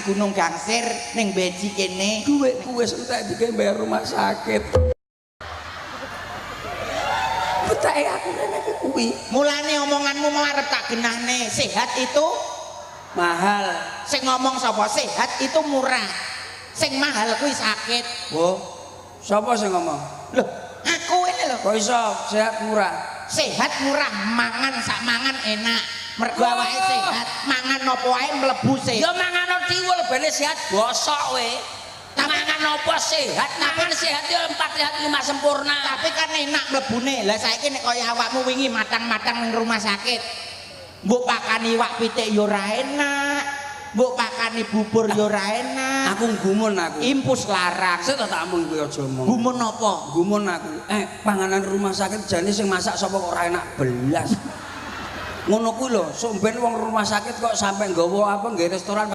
Gunung Gangsir ning Beji kene. Duitku wis entek dikene bayar rumah sakit. Betake aku rene iki kuwi. Mulane omonganmu mau arep tak genahne. Sehat itu Mahal. sing ngomong sapa? Sehat itu murah. Sing mahal kuwi sakit. Oh. Sapa sing ngomong? Loh, aku ini loh. Kok iso sehat murah? Sehat murah, mangan sak mangan enak. Mergo awake sehat, mangan apa wae mlebu sehat. Ya mangan tiwul bene sehat bosok we. Mangan apa sehat? Mangan sehat ya 4 sehat 5 sempurna. Tapi kan enak mlebune. Lah saiki nek kaya awakmu wingi matang-matang ning rumah sakit. Mbok pakani iwak pitik ya ora enak. Mbok pakani bubur ya ora enak. Aku gumun aku. Impus larang. Sik tak mung kuwi aja omong. Gumun apa? Gumun aku. Panganan rumah sakit jane sing masak sapa kok ora enak belas. Ngono kuwi lho, sok ben wong rumah sakit kok sampe nggawa apa nggih restoran